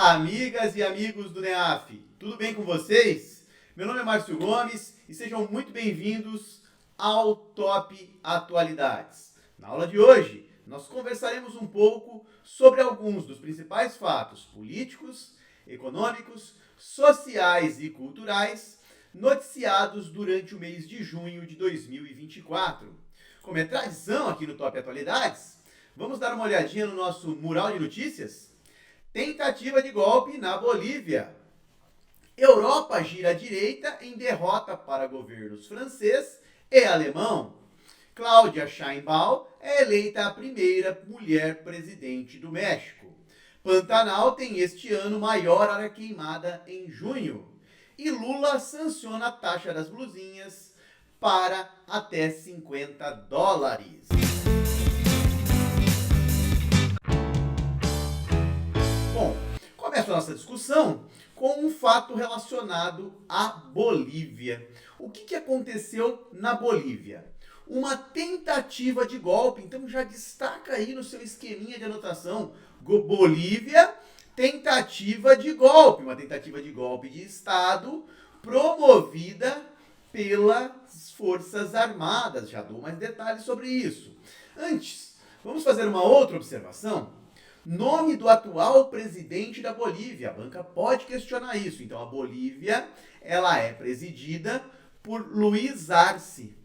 Amigas e amigos do NEAF, tudo bem com vocês? Meu nome é Márcio Gomes e sejam muito bem-vindos ao Top Atualidades. Na aula de hoje, nós conversaremos um pouco sobre alguns dos principais fatos políticos, econômicos, sociais e culturais noticiados durante o mês de junho de 2024. Como é tradição aqui no Top Atualidades, vamos dar uma olhadinha no nosso mural de notícias? Tentativa de golpe na Bolívia. Europa gira à direita em derrota para governos francês e alemão. Cláudia Sheinbaum é eleita a primeira mulher presidente do México. Pantanal tem este ano maior área queimada em junho. E Lula sanciona a taxa das blusinhas para até $50. Bom, começa a nossa discussão com um fato relacionado à Bolívia. O que aconteceu na Bolívia? Uma tentativa de golpe, então já destaca aí no seu esqueminha de anotação, Bolívia, tentativa de golpe, uma tentativa de golpe de Estado promovida pelas Forças Armadas. Já dou mais detalhes sobre isso. Antes, vamos fazer uma outra observação. Nome do atual presidente da Bolívia. A banca pode questionar isso. Então, a Bolívia, ela é presidida por Luiz Arce.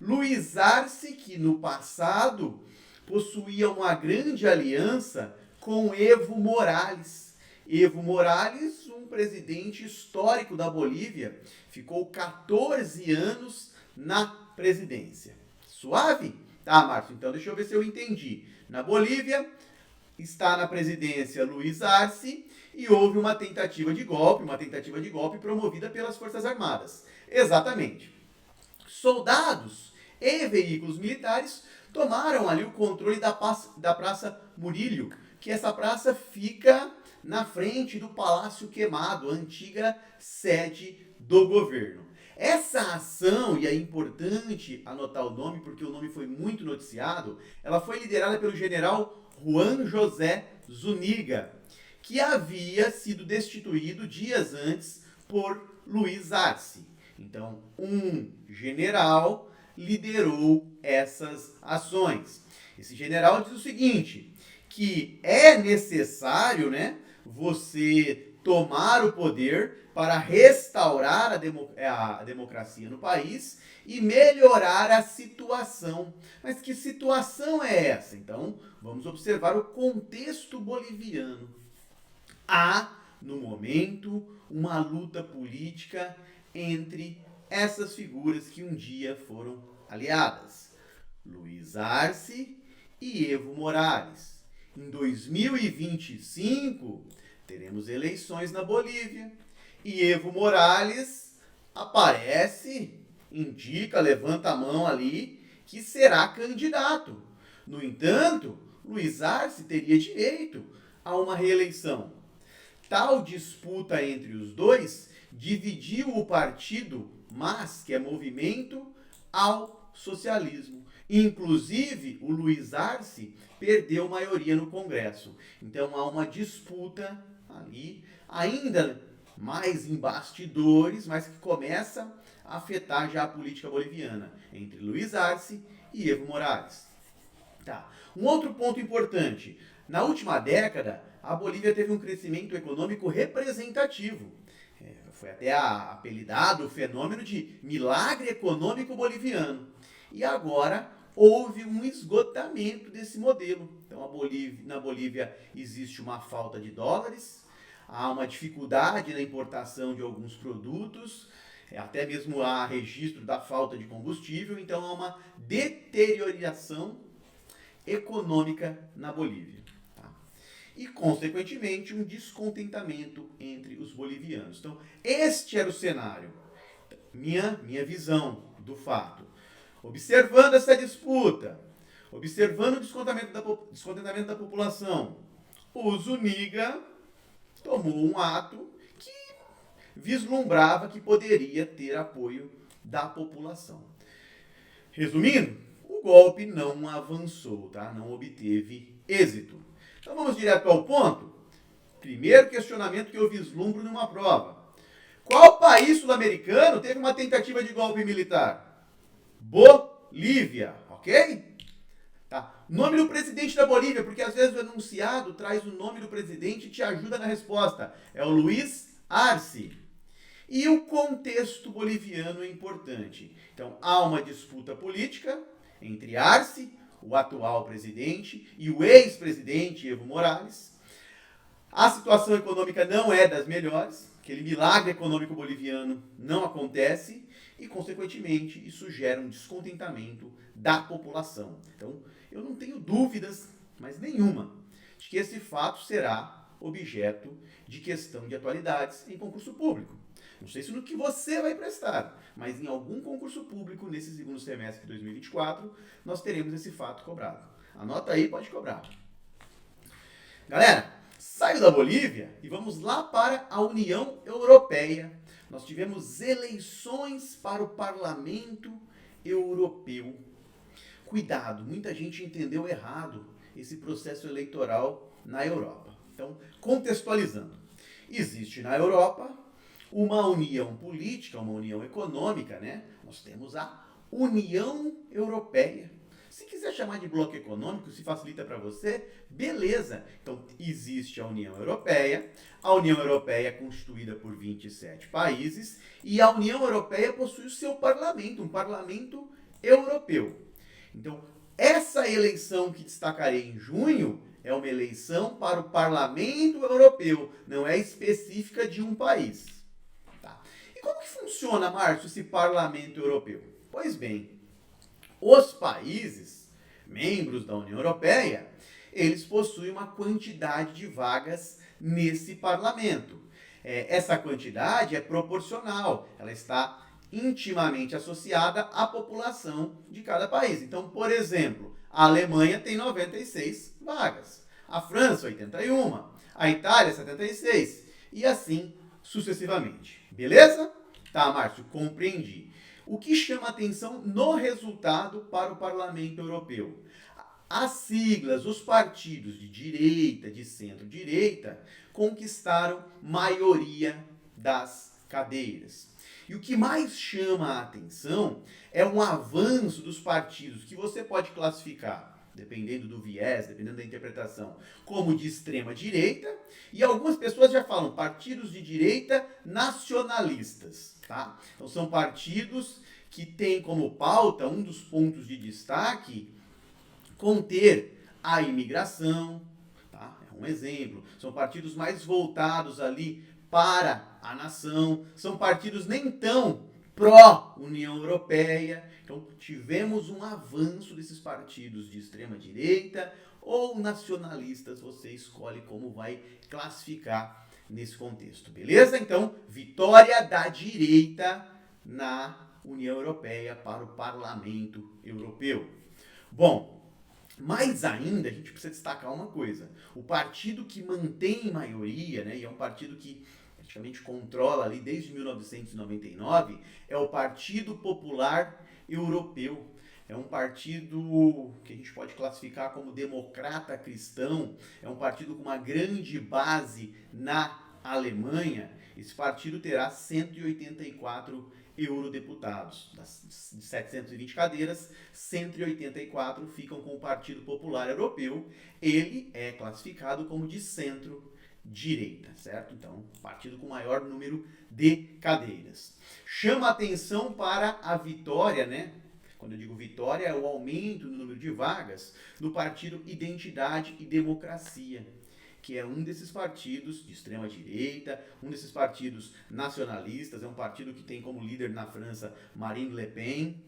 Luiz Arce, que no passado possuía uma grande aliança com Evo Morales. Evo Morales, um presidente histórico da Bolívia, ficou 14 anos na presidência. Suave? Tá, Márcio, então deixa eu ver se eu entendi. Na Bolívia, está na presidência Luiz Arce e houve uma tentativa de golpe promovida pelas Forças Armadas. Exatamente. Soldados e veículos militares tomaram ali o controle da Praça Murillo, que essa praça fica na frente do Palácio Queimado, a antiga sede do governo. Essa ação, e é importante anotar o nome porque o nome foi muito noticiado, ela foi liderada pelo general Juan José Zuniga, que havia sido destituído dias antes por Luiz Arce. Então, um general liderou essas ações. Esse general diz o seguinte, que é necessário, você tomar o poder para restaurar a democracia no país e melhorar a situação. Mas que situação é essa? Então, vamos observar o contexto boliviano. Há, no momento, uma luta política entre essas figuras que um dia foram aliadas. Luiz Arce e Evo Morales. Em 2025, teremos eleições na Bolívia. E Evo Morales aparece, indica, levanta a mão ali, que será candidato. No entanto, Luiz Arce teria direito a uma reeleição. Tal disputa entre os dois dividiu o partido MAS, que é Movimento ao Socialismo. Inclusive, o Luiz Arce perdeu maioria no Congresso. Então há uma disputa ali, ainda mais em bastidores, mas que começa a afetar já a política boliviana, entre Luiz Arce e Evo Morales. Tá. Um outro ponto importante, na última década, a Bolívia teve um crescimento econômico representativo. Foi até apelidado o fenômeno de milagre econômico boliviano. E agora houve um esgotamento desse modelo. Então, na Bolívia existe uma falta de dólares, há uma dificuldade na importação de alguns produtos, até mesmo há registro da falta de combustível, então há uma deterioração econômica na Bolívia. Tá? E, consequentemente, um descontentamento entre os bolivianos. Então, este era o cenário, minha visão do fato. Observando essa disputa, observando o descontentamento da população, o Zuniga tomou um ato que vislumbrava que poderia ter apoio da população. Resumindo, o golpe não avançou, tá? Não obteve êxito. Então vamos direto ao ponto. Primeiro questionamento que eu vislumbro numa prova. Qual país sul-americano teve uma tentativa de golpe militar? Bolívia, ok? Tá. Nome do presidente da Bolívia, porque às vezes o enunciado traz o nome do presidente e te ajuda na resposta. É o Luiz Arce. E o contexto boliviano é importante. Então, há uma disputa política entre Arce, o atual presidente, e o ex-presidente Evo Morales. A situação econômica não é das melhores, aquele milagre econômico boliviano não acontece e, consequentemente, isso gera um descontentamento da população. Então, eu não tenho dúvidas, mas nenhuma, de que esse fato será objeto de questão de atualidades em concurso público. Não sei se no que você vai prestar, mas em algum concurso público, nesse segundo semestre de 2024, nós teremos esse fato cobrado. Anota aí, pode cobrar. Galera, saio da Bolívia e vamos lá para a União Europeia. Nós tivemos eleições para o Parlamento Europeu. Cuidado, muita gente entendeu errado esse processo eleitoral na Europa. Então, contextualizando, existe na Europa uma união política, uma união econômica, né? Nós temos a União Europeia. Se quiser chamar de bloco econômico, se facilita para você, beleza. Então, existe a União Europeia é constituída por 27 países e a União Europeia possui o seu parlamento, um parlamento europeu. Então, essa eleição que destacarei em junho é uma eleição para o Parlamento Europeu, não é específica de um país. Tá. E como que funciona, Márcio, esse Parlamento Europeu? Pois bem, os países membros da União Europeia, eles possuem uma quantidade de vagas nesse parlamento. Essa quantidade é proporcional, ela está intimamente associada à população de cada país. Então, por exemplo, a Alemanha tem 96 vagas, a França 81, a Itália 76 e assim sucessivamente. Beleza? Tá, Márcio, compreendi. O que chama atenção no resultado para o Parlamento Europeu? As siglas, os partidos de direita, de centro-direita, conquistaram maioria das cadeiras. E o que mais chama a atenção é um avanço dos partidos que você pode classificar, dependendo do viés, dependendo da interpretação, como de extrema direita, e algumas pessoas já falam partidos de direita nacionalistas, tá? Então são partidos que têm como pauta, um dos pontos de destaque, conter a imigração, tá? É um exemplo. São partidos mais voltados ali para a nação, são partidos nem tão pró-União Europeia. Então, tivemos um avanço desses partidos de extrema-direita ou nacionalistas, você escolhe como vai classificar nesse contexto, beleza? Então, vitória da direita na União Europeia para o Parlamento Europeu. Bom, mais ainda, a gente precisa destacar uma coisa. O partido que mantém maioria, né, e é um partido que praticamente controla ali desde 1999, é o Partido Popular Europeu. É um partido que a gente pode classificar como democrata cristão, é um partido com uma grande base na Alemanha. Esse partido terá 184 eurodeputados. Das 720 cadeiras, 184 ficam com o Partido Popular Europeu. Ele é classificado como de centro-direita, certo? Então, partido com maior número de cadeiras. Chama atenção para a vitória, né? Quando eu digo vitória, é o aumento no número de vagas do partido Identidade e Democracia, que é um desses partidos de extrema direita, um desses partidos nacionalistas, é um partido que tem como líder na França Marine Le Pen.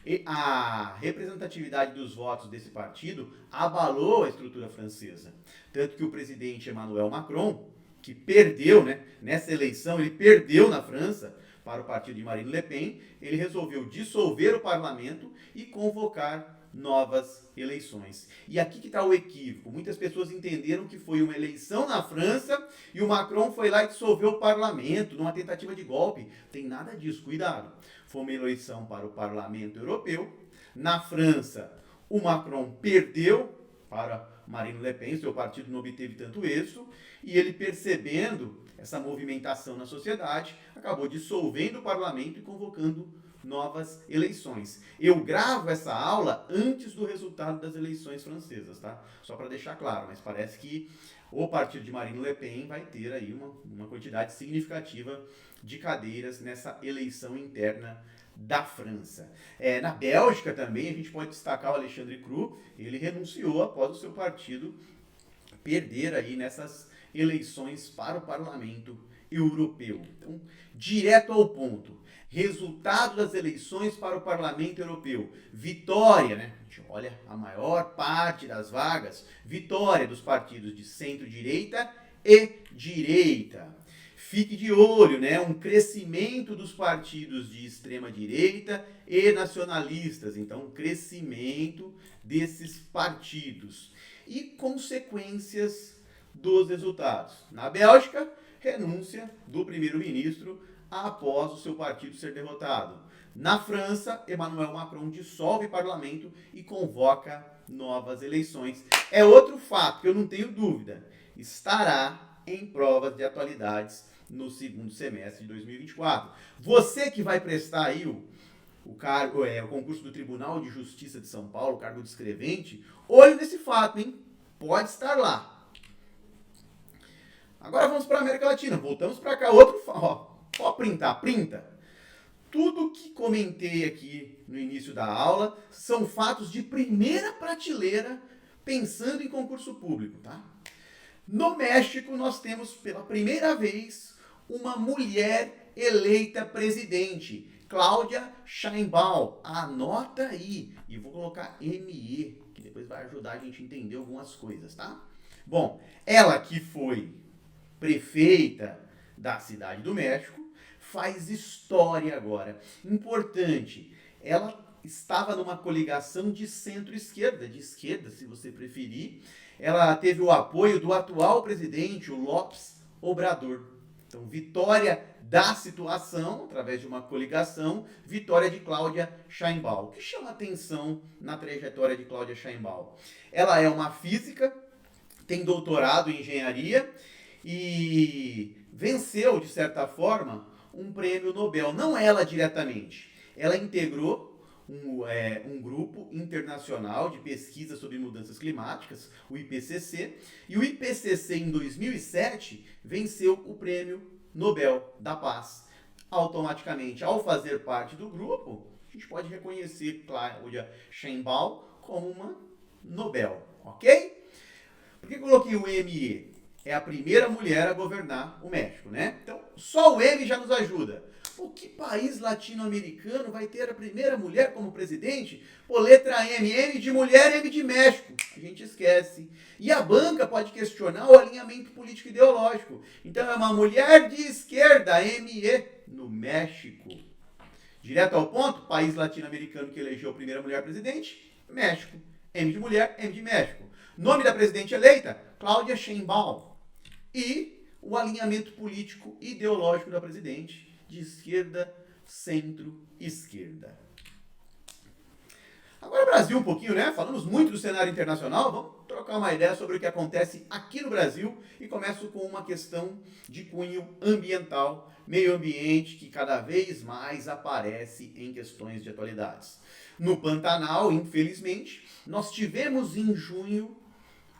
E a representatividade dos votos desse partido abalou a estrutura francesa. Tanto que o presidente Emmanuel Macron, que perdeu, né, nessa eleição, ele perdeu na França para o partido de Marine Le Pen, ele resolveu dissolver o parlamento e convocar novas eleições. E aqui que está o equívoco. Muitas pessoas entenderam que foi uma eleição na França e o Macron foi lá e dissolveu o parlamento numa tentativa de golpe. Tem nada disso, cuidado. Foi uma eleição para o Parlamento Europeu. Na França, o Macron perdeu para Marine Le Pen, seu partido não obteve tanto êxito, e ele, percebendo essa movimentação na sociedade, acabou dissolvendo o parlamento e convocando novas eleições. Eu gravo essa aula antes do resultado das eleições francesas, tá? Só para deixar claro, mas parece que o partido de Marine Le Pen vai ter aí uma quantidade significativa de cadeiras nessa eleição interna da França. Na Bélgica também a gente pode destacar o Alexandre Croo, ele renunciou após o seu partido perder aí nessas eleições para o Parlamento Europeu. Então, direto ao ponto. Resultado das eleições para o Parlamento Europeu. Vitória, né? A gente olha a maior parte das vagas. Vitória dos partidos de centro-direita e direita. Fique de olho, né? Um crescimento dos partidos de extrema-direita e nacionalistas. Então, um crescimento desses partidos. E consequências dos resultados. Na Bélgica, renúncia do primeiro-ministro após o seu partido ser derrotado. Na França, Emmanuel Macron dissolve o parlamento e convoca novas eleições. É outro fato que eu não tenho dúvida. Estará em provas de atualidades no segundo semestre de 2024. Você que vai prestar aí o concurso do Tribunal de Justiça de São Paulo, o cargo de escrevente, olhe nesse fato, hein? Pode estar lá. Agora vamos para a América Latina. Voltamos para cá. Outro fato. Ó, printa. Tudo que comentei aqui no início da aula são fatos de primeira prateleira pensando em concurso público, tá? No México, nós temos pela primeira vez uma mulher eleita presidente, Cláudia Sheinbaum. Anota aí e vou colocar ME, que depois vai ajudar a gente a entender algumas coisas, tá? Bom, ela que foi prefeita da Cidade do México, faz história agora. Importante, ela estava numa coligação de centro-esquerda, de esquerda, se você preferir. Ela teve o apoio do atual presidente, o López Obrador. Então, vitória da situação, através de uma coligação, vitória de Cláudia Sheinbaum. O que chama atenção na trajetória de Cláudia Sheinbaum? Ela é uma física, tem doutorado em engenharia e venceu, de certa forma, um prêmio Nobel. Não ela diretamente. Ela integrou um grupo internacional de pesquisa sobre mudanças climáticas, o IPCC, e o IPCC em 2007 venceu o prêmio Nobel da Paz. Automaticamente, ao fazer parte do grupo, a gente pode reconhecer Cláudia Sheinbaum como uma Nobel, ok? Por que coloquei o ME? É a primeira mulher a governar o México, né? Então, só o M já nos ajuda. Pô, que país latino-americano vai ter a primeira mulher como presidente? Pô, letra M, M de mulher, M de México. A gente esquece. E a banca pode questionar o alinhamento político e ideológico. Então, é uma mulher de esquerda, ME, no México. Direto ao ponto, país latino-americano que elegeu a primeira mulher presidente, México. M de mulher, M de México. Nome da presidente eleita, Cláudia Sheinbaum. E o alinhamento político e ideológico da presidente, de esquerda, centro-esquerda. Agora Brasil um pouquinho, né? Falamos muito do cenário internacional, vamos trocar uma ideia sobre o que acontece aqui no Brasil e começo com uma questão de cunho ambiental, meio ambiente, que cada vez mais aparece em questões de atualidades. No Pantanal, infelizmente, nós tivemos em junho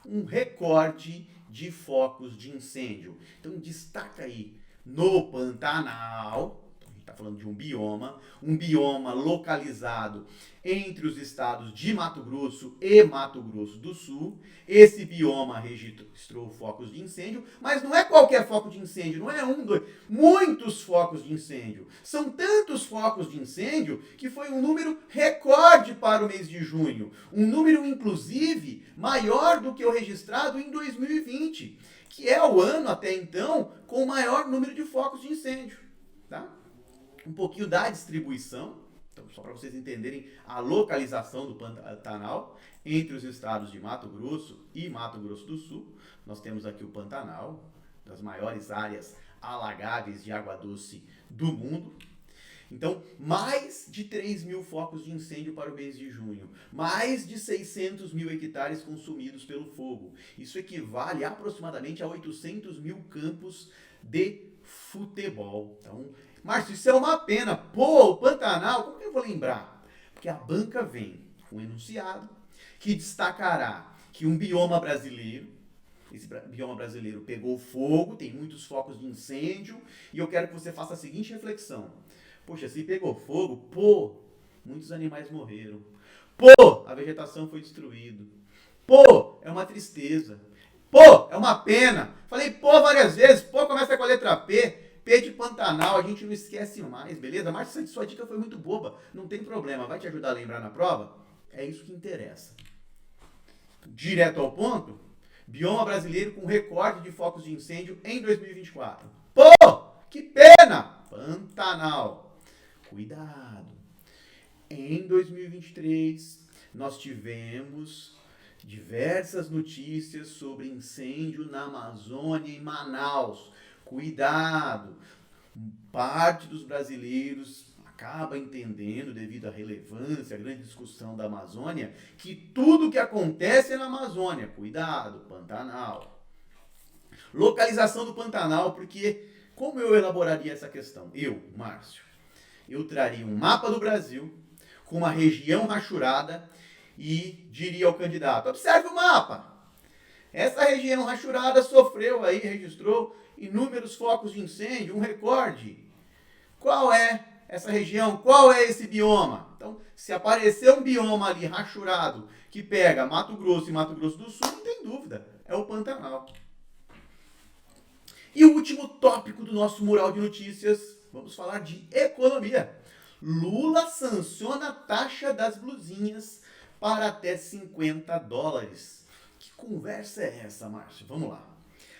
um recorde de focos de incêndio. Então destaca aí, no Pantanal, a gente está falando de um bioma localizado entre os estados de Mato Grosso e Mato Grosso do Sul. Esse bioma registrou focos de incêndio, mas não é qualquer foco de incêndio, não é um, dois, muitos focos de incêndio. São tantos focos de incêndio que foi um número recorde para o mês de junho. Um número, inclusive, maior do que o registrado em 2020, que é o ano, até então, com o maior número de focos de incêndio. Tá? Um pouquinho da distribuição. Então, só para vocês entenderem a localização do Pantanal entre os estados de Mato Grosso e Mato Grosso do Sul. Nós temos aqui o Pantanal, das maiores áreas alagáveis de água doce do mundo. Então, mais de 3 mil focos de incêndio para o mês de junho. Mais de 600 mil hectares consumidos pelo fogo. Isso equivale aproximadamente a 800 mil campos de futebol. Então, Márcio, isso é uma pena. Pô, o Pantanal, como que eu vou lembrar? Porque a banca vem com um enunciado que destacará que um bioma brasileiro, esse bioma brasileiro pegou fogo, tem muitos focos de incêndio, e eu quero que você faça a seguinte reflexão. Poxa, se pegou fogo, pô, muitos animais morreram. Pô, a vegetação foi destruída. Pô, é uma tristeza. Pô, é uma pena. Falei pô várias vezes. Pô, começa com a letra P. P de Pantanal, a gente não esquece mais, beleza? Mas sua dica foi muito boba. Não tem problema, vai te ajudar a lembrar na prova? É isso que interessa. Direto ao ponto, bioma brasileiro com recorde de focos de incêndio em 2024. Pô, que pena! Pantanal. Cuidado. Em 2023, nós tivemos diversas notícias sobre incêndio na Amazônia e Manaus. Cuidado. Parte dos brasileiros acaba entendendo, devido à relevância, à grande discussão da Amazônia, que tudo que acontece é na Amazônia. Cuidado, Pantanal. Localização do Pantanal, porque como eu elaboraria essa questão? Eu, Márcio, eu traria um mapa do Brasil com uma região rachurada e diria ao candidato, observe o mapa. Essa região rachurada sofreu aí, registrou inúmeros focos de incêndio, um recorde. Qual é essa região? Qual é esse bioma? Então, se aparecer um bioma ali rachurado que pega Mato Grosso e Mato Grosso do Sul, não tem dúvida, é o Pantanal. E o último tópico do nosso mural de notícias, vamos falar de economia. Lula sanciona a taxa das blusinhas para até 50 dólares. Que conversa é essa, Márcio? Vamos lá.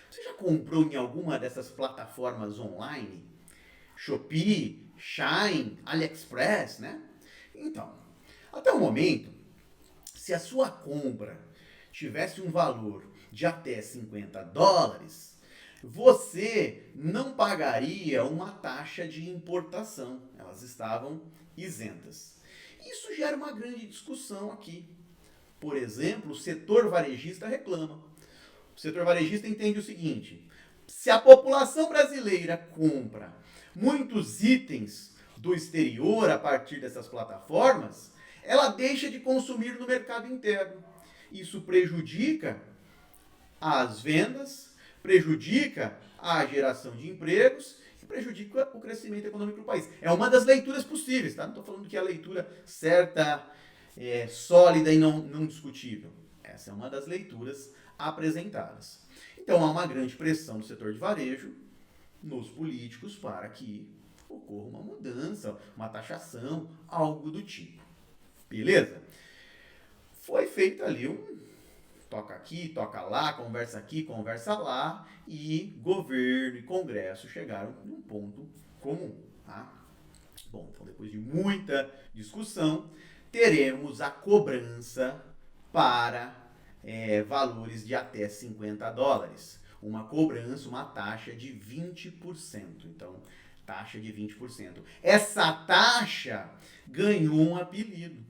Você já comprou em alguma dessas plataformas online? Shopee, Shein, AliExpress, né? Então, até o momento, se a sua compra tivesse um valor de até 50 dólares, você não pagaria uma taxa de importação. Elas estavam isentas. Isso gera uma grande discussão aqui. Por exemplo, o setor varejista reclama. O setor varejista entende o seguinte: se a população brasileira compra muitos itens do exterior a partir dessas plataformas, ela deixa de consumir no mercado interno. Isso prejudica as vendas, prejudica a geração de empregos e prejudica o crescimento econômico do país. É uma das leituras possíveis, tá? Não estou falando que é a leitura certa, sólida e não discutível. Essa é uma das leituras apresentadas. Então há uma grande pressão no setor de varejo, nos políticos, para que ocorra uma mudança, uma taxação, algo do tipo. Beleza? Foi feito ali um toca aqui, toca lá, conversa lá, e governo e Congresso chegaram num ponto comum. Tá? Bom, então depois de muita discussão, teremos a cobrança para valores de até 50 dólares. Uma cobrança, uma taxa de 20%. Então, taxa de 20%. Essa taxa ganhou um apelido.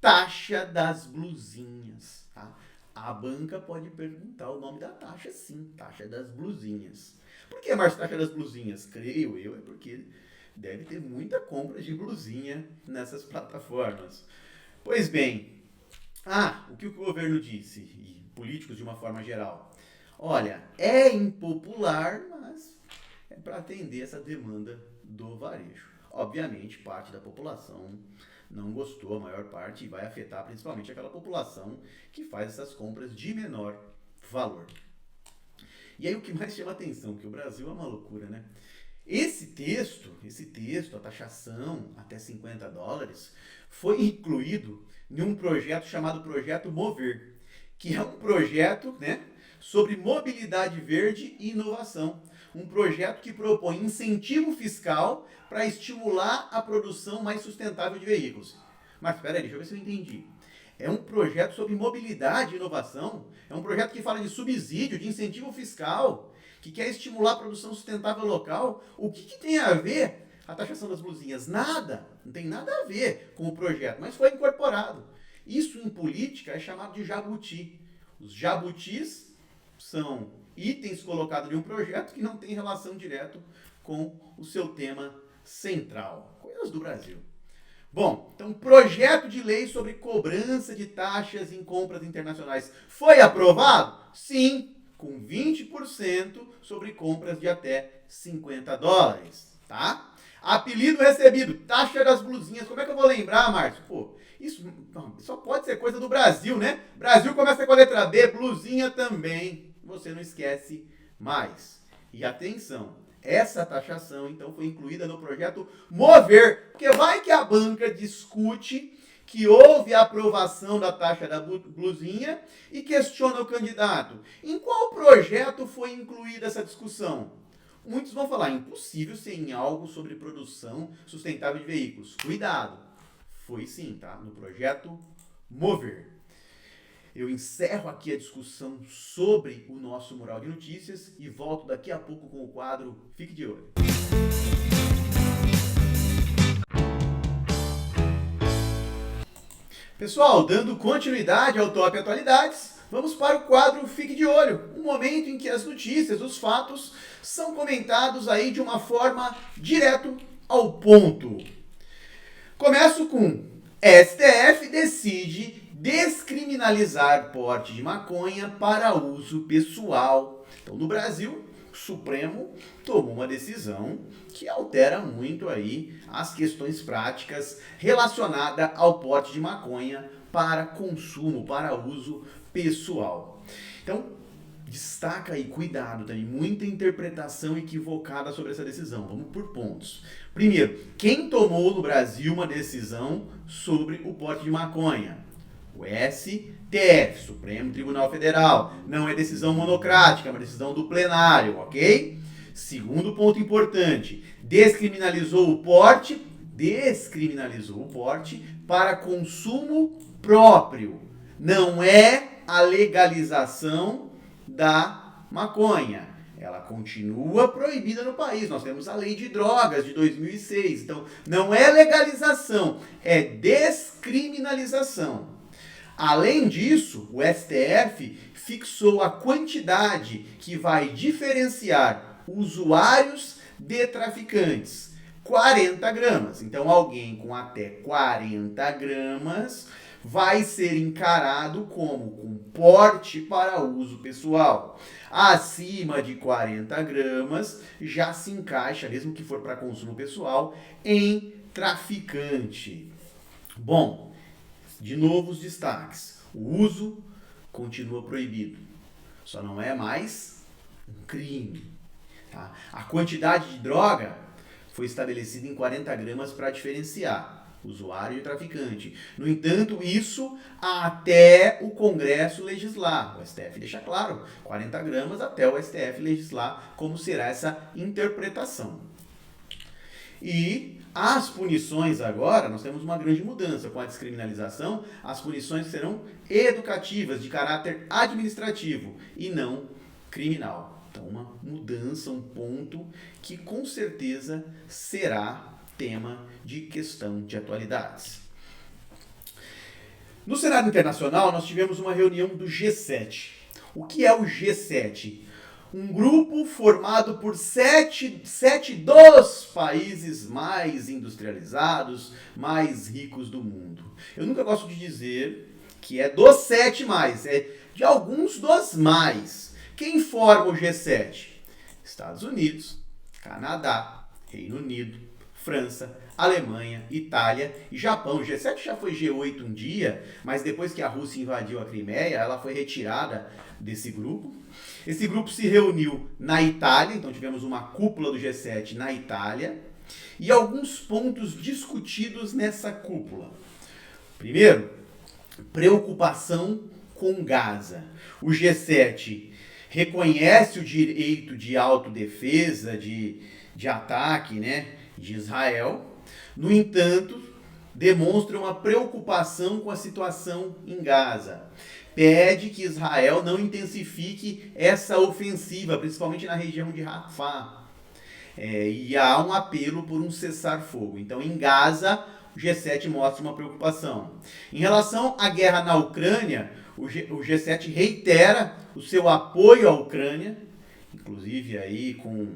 Taxa das blusinhas. Tá? A banca pode perguntar o nome da taxa, sim. Taxa das blusinhas. Por que, Márcio, taxa das blusinhas? Creio eu, é porque deve ter muita compra de blusinha nessas plataformas. Pois bem, o que o governo disse, e políticos de uma forma geral? Olha, é impopular, mas é para atender essa demanda do varejo. Obviamente, parte da população não gostou, a maior parte, e vai afetar principalmente aquela população que faz essas compras de menor valor. E aí o que mais chama atenção, que o Brasil é uma loucura, né? Esse texto, a taxação até 50 dólares, foi incluído em um projeto chamado Projeto Mover, que é um projeto, né, sobre mobilidade verde e inovação. Um projeto que propõe incentivo fiscal para estimular a produção mais sustentável de veículos. Mas espera aí, deixa eu ver se eu entendi. É um projeto sobre mobilidade e inovação, é um projeto que fala de subsídio, de incentivo fiscal, que quer estimular a produção sustentável local. O que tem a ver a taxação das blusinhas? Nada, não tem nada a ver com o projeto, mas foi incorporado. Isso em política é chamado de jabuti. Os jabutis são itens colocados em um projeto que não tem relação direta com o seu tema central. Coisas do Brasil. Bom, então projeto de lei sobre cobrança de taxas em compras internacionais foi aprovado? Sim, com 20% sobre compras de até $50, tá? Apelido recebido, taxa das blusinhas. Como é que eu vou lembrar, Márcio? Pô, isso só pode ser coisa do Brasil, né? Brasil começa com a letra B, blusinha também. Você não esquece mais. E atenção, essa taxação, então, foi incluída no projeto Mover, porque vai que a banca discute que houve a aprovação da taxa da blusinha e questiona o candidato. Em qual projeto foi incluída essa discussão? Muitos vão falar, impossível ser em algo sobre produção sustentável de veículos. Cuidado, foi sim, tá? No projeto Mover. Eu encerro aqui a discussão sobre o nosso Mural de Notícias e volto daqui a pouco com o quadro Fique de Olho. Pessoal, dando continuidade ao Top Atualidades, vamos para o quadro Fique de Olho, um momento em que as notícias, os fatos, são comentados aí de uma forma direto ao ponto. Começo com STF decide descriminalizar porte de maconha para uso pessoal. Então, no Brasil, o Supremo tomou uma decisão que altera muito aí as questões práticas relacionadas ao porte de maconha para consumo, para uso pessoal. Então, destaca aí, cuidado também, muita interpretação equivocada sobre essa decisão. Vamos por pontos. Primeiro, quem tomou no Brasil uma decisão sobre o porte de maconha? O STF, Supremo Tribunal Federal. Não é decisão monocrática, é uma decisão do plenário, ok? Segundo ponto importante, descriminalizou o porte para consumo próprio. Não é a legalização da maconha. Ela continua proibida no país. Nós temos a Lei de Drogas de 2006. Então, não é legalização, é descriminalização. Além disso, o STF fixou a quantidade que vai diferenciar usuários de traficantes. 40 gramas. Então, alguém com até 40 gramas vai ser encarado como com porte para uso pessoal. Acima de 40 gramas já se encaixa, mesmo que for para consumo pessoal, em traficante. Bom, de novo os destaques. O uso continua proibido. Só não é mais um crime. Tá? A quantidade de droga foi estabelecida em 40 gramas para diferenciar usuário e traficante. No entanto, isso até o Congresso legislar. O STF deixa claro, 40 gramas até o STF legislar como será essa interpretação. E as punições agora, nós temos uma grande mudança com a descriminalização. As punições serão educativas, de caráter administrativo e não criminal. Então, uma mudança, um ponto que com certeza será tema de questão de atualidades. No cenário internacional, nós tivemos uma reunião do G7. O que é o G7? Um grupo formado por sete dos países mais industrializados, mais ricos do mundo. Eu nunca gosto de dizer que é dos 7 mais, é de alguns dos mais. Quem forma o G7? Estados Unidos, Canadá, Reino Unido, França, Alemanha, Itália e Japão. O G7 já foi G8 um dia, mas depois que a Rússia invadiu a Crimeia, ela foi retirada desse grupo. Esse grupo se reuniu na Itália, então tivemos uma cúpula do G7 na Itália, e alguns pontos discutidos nessa cúpula. Primeiro, preocupação com Gaza. O G7 reconhece o direito de autodefesa, de ataque, de Israel. No entanto, demonstra uma preocupação com a situação em Gaza. Pede que Israel não intensifique essa ofensiva, principalmente na região de Rafah. E há um apelo por um cessar-fogo. Então, em Gaza, o G7 mostra uma preocupação. Em relação à guerra na Ucrânia, o G7 reitera o seu apoio à Ucrânia, inclusive aí com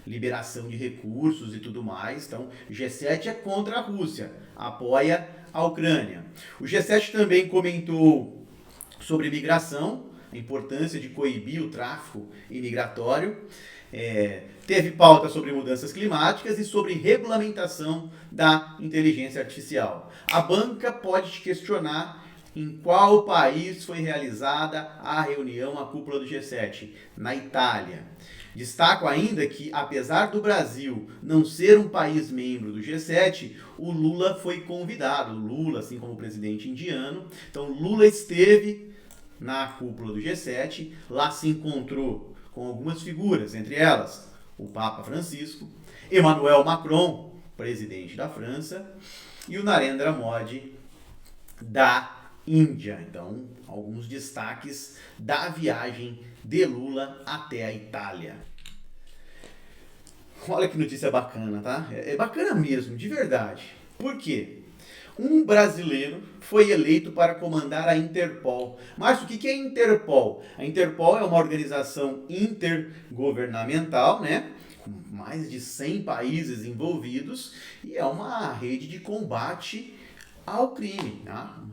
liberação de recursos e tudo mais. Então, o G7 é contra a Rússia, apoia a Ucrânia. O G7 também comentou sobre migração, a importância de coibir o tráfico imigratório. Teve pauta sobre mudanças climáticas e sobre regulamentação da inteligência artificial. A banca pode te questionar em qual país foi realizada a reunião, a cúpula do G7? Na Itália. Destaco ainda que, apesar do Brasil não ser um país membro do G7, o Lula foi convidado. O Lula, assim como o presidente indiano. Então, Lula esteve na cúpula do G7, lá se encontrou com algumas figuras, entre elas o Papa Francisco, Emmanuel Macron, presidente da França, e o Narendra Modi, da Índia. Então, alguns destaques da viagem de Lula até a Itália. Olha que notícia bacana, tá? É bacana mesmo, de verdade. Por quê? Um brasileiro foi eleito para comandar a Interpol. Márcio, o que é a Interpol? A Interpol é uma organização intergovernamental, né? Com mais de 100 países envolvidos e é uma rede de combate ao crime, tá?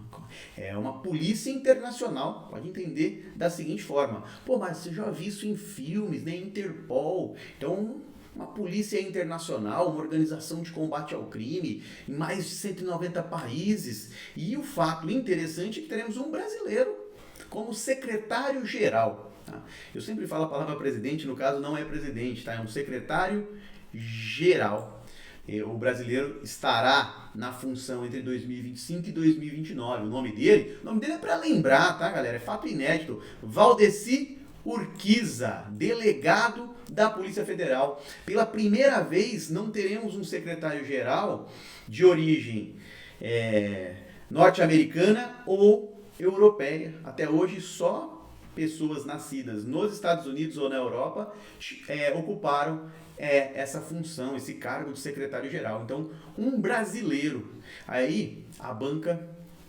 É uma polícia internacional, pode entender da seguinte forma. Pô, mas você já viu isso em filmes, né? Interpol. Então, uma polícia internacional, uma organização de combate ao crime em mais de 190 países. E o fato interessante é que teremos um brasileiro como secretário-geral. Tá? Eu sempre falo a palavra presidente, no caso não é presidente, tá? É um secretário-geral. O brasileiro estará na função entre 2025 e 2029. O nome dele é para lembrar, tá, galera? É fato inédito. Valdeci Urquiza, delegado da Polícia Federal. Pela primeira vez, não teremos um secretário-geral de origem norte-americana ou europeia. Até hoje, só pessoas nascidas nos Estados Unidos ou na Europa ocuparam essa função, esse cargo de secretário-geral. Então, um brasileiro. Aí, a banca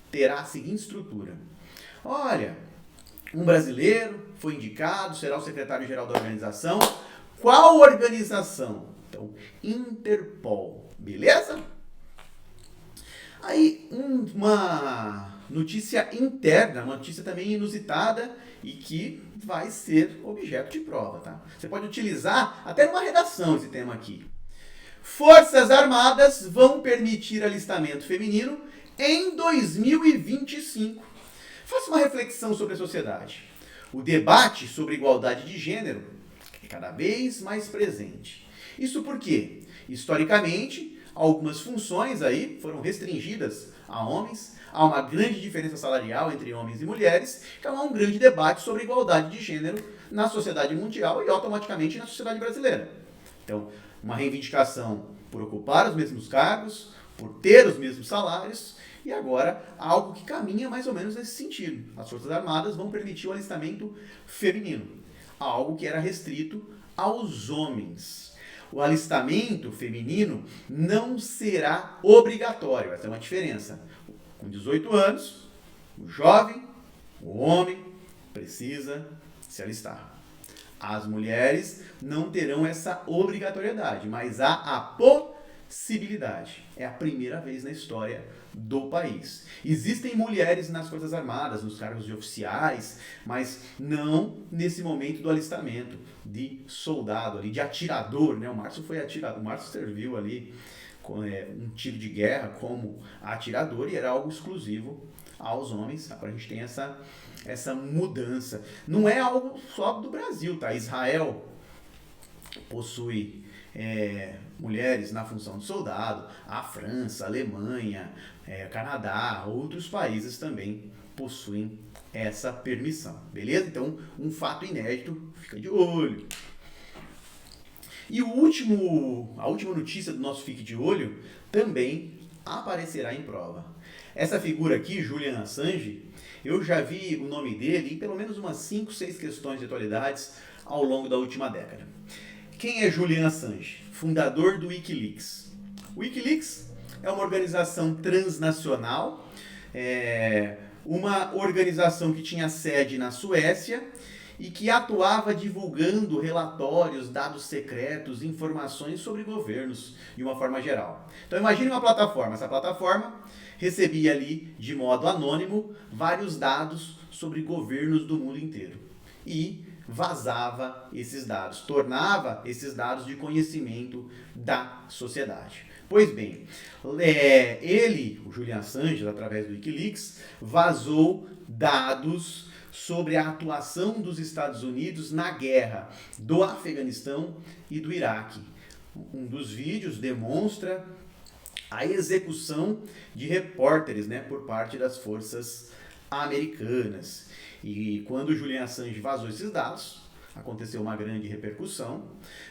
terá a seguinte estrutura. Olha, um brasileiro foi indicado, será o secretário-geral da organização. Qual organização? Então, Interpol. Beleza? Aí, uma notícia interna, uma notícia também inusitada e que vai ser objeto de prova, tá? Você pode utilizar até numa redação esse tema aqui. Forças Armadas vão permitir alistamento feminino em 2025. Faça uma reflexão sobre a sociedade. O debate sobre igualdade de gênero é cada vez mais presente. Isso porque, historicamente, algumas funções aí foram restringidas a homens, há uma grande diferença salarial entre homens e mulheres, então há um grande debate sobre igualdade de gênero na sociedade mundial e automaticamente na sociedade brasileira. Então, uma reivindicação por ocupar os mesmos cargos, por ter os mesmos salários, e agora algo que caminha mais ou menos nesse sentido. As Forças Armadas vão permitir o alistamento feminino, algo que era restrito aos homens. O alistamento feminino não será obrigatório, essa é uma diferença. Com 18 anos, o jovem, o homem, precisa se alistar. As mulheres não terão essa obrigatoriedade, mas há a possibilidade. É a primeira vez na história do país. Existem mulheres nas Forças Armadas, nos cargos de oficiais, mas não nesse momento do alistamento, de soldado ali, de atirador, né? O Márcio foi atirador, o Márcio serviu ali com um tiro de guerra como atirador e era algo exclusivo aos homens. Agora a gente tem essa mudança. Não é algo só do Brasil, tá? Israel possui mulheres na função de soldado, a França, a Alemanha, Canadá, outros países também possuem essa permissão, beleza? Então, um fato inédito, fica de olho. E a última notícia do nosso Fique de Olho também aparecerá em prova. Essa figura aqui, Julian Assange, eu já vi o nome dele em pelo menos umas 5, 6 questões de atualidades ao longo da última década. Quem é Julian Assange? Fundador do Wikileaks. O Wikileaks é uma organização transnacional, uma organização que tinha sede na Suécia e que atuava divulgando relatórios, dados secretos, informações sobre governos de uma forma geral. Então imagine uma plataforma. Essa plataforma recebia ali, de modo anônimo, vários dados sobre governos do mundo inteiro. E vazava esses dados, tornava esses dados de conhecimento da sociedade. Pois bem, ele, o Julian Assange, através do Wikileaks, vazou dados sobre a atuação dos Estados Unidos na guerra do Afeganistão e do Iraque. Um dos vídeos demonstra a execução de repórteres, por parte das forças americanas. E quando o Julian Assange vazou esses dados, aconteceu uma grande repercussão.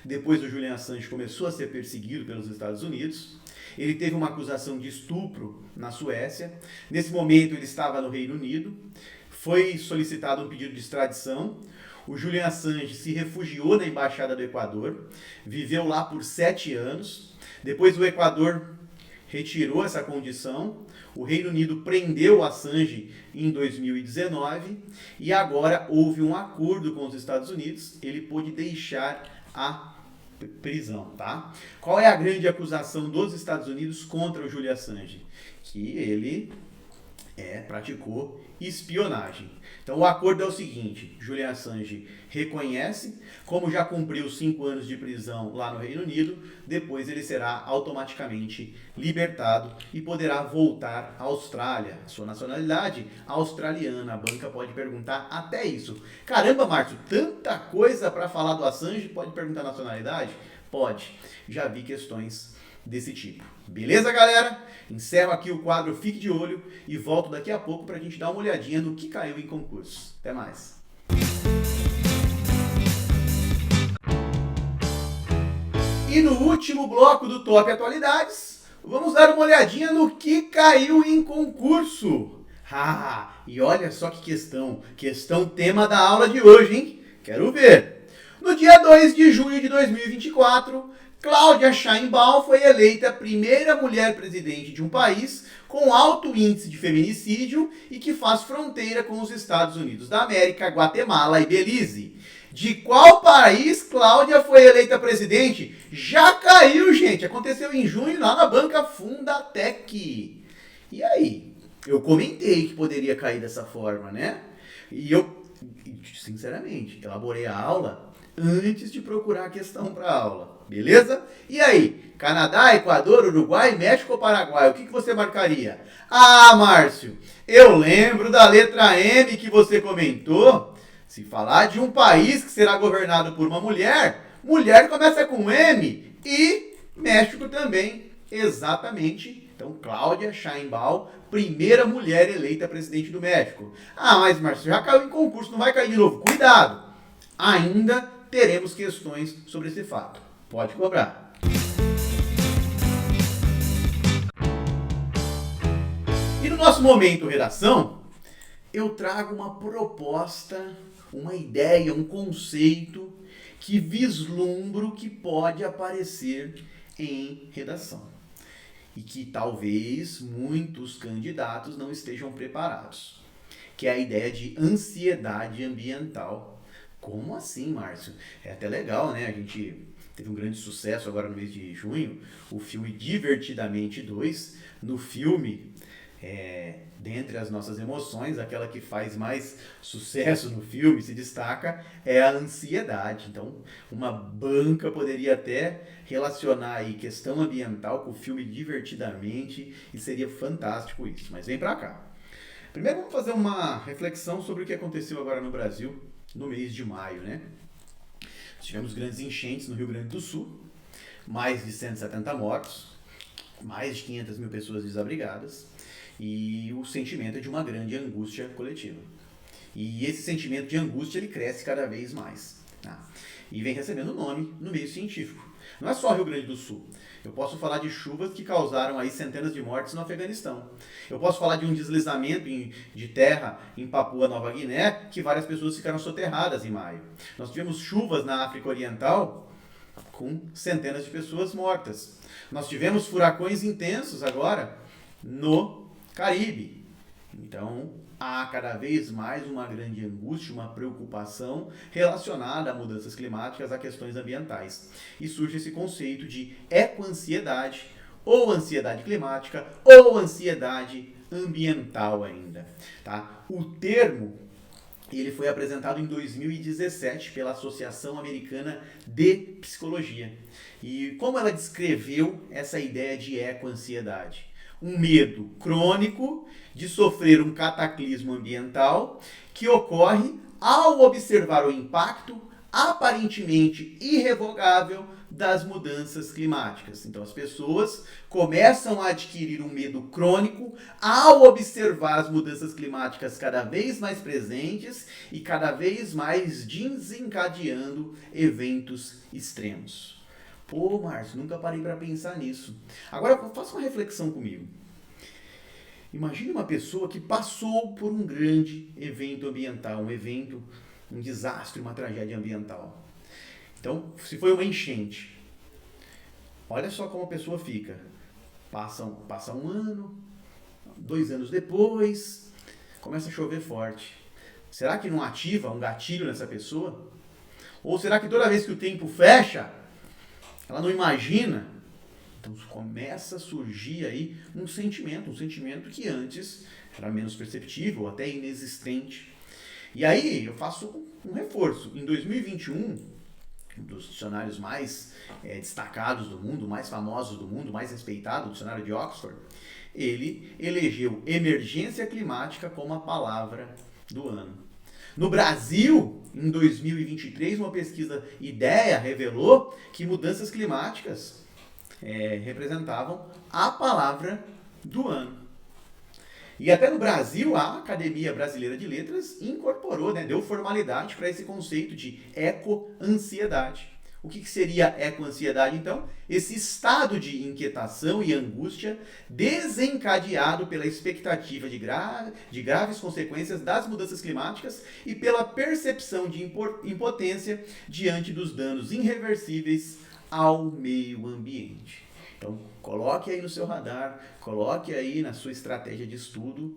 Depois o Julian Assange começou a ser perseguido pelos Estados Unidos. Ele teve uma acusação de estupro na Suécia. Nesse momento ele estava no Reino Unido. Foi solicitado um pedido de extradição. O Julian Assange se refugiou na Embaixada do Equador. Viveu lá por 7 anos. Depois o Equador retirou essa condição. O Reino Unido prendeu o Assange em 2019 e agora houve um acordo com os Estados Unidos. Ele pôde deixar a prisão, tá? Qual é a grande acusação dos Estados Unidos contra o Julian Assange? Que ele praticou espionagem. Então o acordo é o seguinte: Julian Assange reconhece, como já cumpriu 5 anos de prisão lá no Reino Unido, depois ele será automaticamente libertado e poderá voltar à Austrália. Sua nacionalidade australiana. A banca pode perguntar até isso. Caramba, Márcio, tanta coisa para falar do Assange, pode perguntar a nacionalidade? Pode. Já vi questões desse tipo. Beleza, galera? Encerro aqui o quadro Fique de Olho e volto daqui a pouco para a gente dar uma olhadinha no que caiu em concurso. Até mais. E no último bloco do Top Atualidades, vamos dar uma olhadinha no que caiu em concurso. E olha só que questão tema da aula de hoje, hein? Quero ver. No dia 2 de junho de 2024, Cláudia Sheinbaum foi eleita a primeira mulher presidente de um país com alto índice de feminicídio e que faz fronteira com os Estados Unidos da América, Guatemala e Belize. De qual país Cláudia foi eleita presidente? Já caiu, gente. Aconteceu em junho lá na banca Fundatec. E aí? Eu comentei que poderia cair dessa forma, né? E eu, sinceramente, elaborei a aula antes de procurar a questão para a aula. Beleza? E aí? Canadá, Equador, Uruguai, México ou Paraguai? O que você marcaria? Márcio, eu lembro da letra M que você comentou. Se falar de um país que será governado por uma mulher, mulher começa com M e México também, exatamente. Então, Cláudia Sheinbaum, primeira mulher eleita presidente do México. Mas Márcio, já caiu em concurso, não vai cair de novo. Cuidado! Ainda teremos questões sobre esse fato. Pode cobrar. E no nosso momento redação, eu trago uma proposta, uma ideia, um conceito que vislumbro que pode aparecer em redação. E que talvez muitos candidatos não estejam preparados. Que é a ideia de ansiedade ambiental. Como assim, Márcio? É até legal, né? A gente teve um grande sucesso agora no mês de junho, o filme Divertidamente 2. No filme, dentre as nossas emoções, aquela que faz mais sucesso no filme, se destaca, é a ansiedade. Então, uma banca poderia até relacionar aí questão ambiental com o filme Divertidamente e seria fantástico isso. Mas vem pra cá. Primeiro vamos fazer uma reflexão sobre o que aconteceu agora no Brasil no mês de maio, né? Tivemos grandes enchentes no Rio Grande do Sul, mais de 170 mortos, mais de 500 mil pessoas desabrigadas e o sentimento é de uma grande angústia coletiva. E esse sentimento de angústia ele cresce cada vez mais, tá? E vem recebendo nome no meio científico. Não é só Rio Grande do Sul. Eu posso falar de chuvas que causaram aí centenas de mortes no Afeganistão. Eu posso falar de um deslizamento de terra em Papua Nova Guiné, que várias pessoas ficaram soterradas em maio. Nós tivemos chuvas na África Oriental com centenas de pessoas mortas. Nós tivemos furacões intensos agora no Caribe. Então, há cada vez mais uma grande angústia, uma preocupação relacionada a mudanças climáticas, a questões ambientais. E surge esse conceito de ecoansiedade, ou ansiedade climática, ou ansiedade ambiental ainda. Tá? O termo ele foi apresentado em 2017 pela Associação Americana de Psicologia. E como ela descreveu essa ideia de ecoansiedade? Um medo crônico de sofrer um cataclismo ambiental que ocorre ao observar o impacto aparentemente irrevogável das mudanças climáticas. Então as pessoas começam a adquirir um medo crônico ao observar as mudanças climáticas cada vez mais presentes e cada vez mais desencadeando eventos extremos. Pô, Márcio, nunca parei para pensar nisso. Agora faça uma reflexão comigo. Imagine uma pessoa que passou por um grande evento ambiental, um desastre, uma tragédia ambiental. Então, se foi uma enchente, olha só como a pessoa fica. Passa um ano, 2 anos depois, começa a chover forte. Será que não ativa um gatilho nessa pessoa? Ou será que toda vez que o tempo fecha, ela não imagina? Então começa a surgir aí um sentimento que antes era menos perceptível, até inexistente. E aí eu faço um reforço. Em 2021, um dos dicionários mais destacados do mundo, mais famosos do mundo, mais respeitado, o dicionário de Oxford, ele elegeu emergência climática como a palavra do ano. No Brasil, em 2023, uma pesquisa IDEA revelou que mudanças climáticas representavam a palavra do ano. E até no Brasil, a Academia Brasileira de Letras incorporou, deu formalidade para esse conceito de ecoansiedade. O que seria ecoansiedade, então? Esse estado de inquietação e angústia desencadeado pela expectativa de graves consequências das mudanças climáticas e pela percepção de impotência diante dos danos irreversíveis ao meio ambiente. Então, coloque aí no seu radar, coloque aí na sua estratégia de estudo,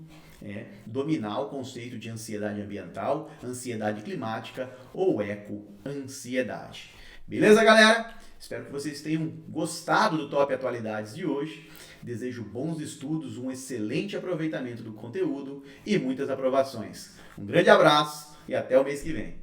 dominar o conceito de ansiedade ambiental, ansiedade climática ou ecoansiedade. Beleza, galera? Espero que vocês tenham gostado do Top Atualidades de hoje. Desejo bons estudos, um excelente aproveitamento do conteúdo e muitas aprovações. Um grande abraço e até o mês que vem.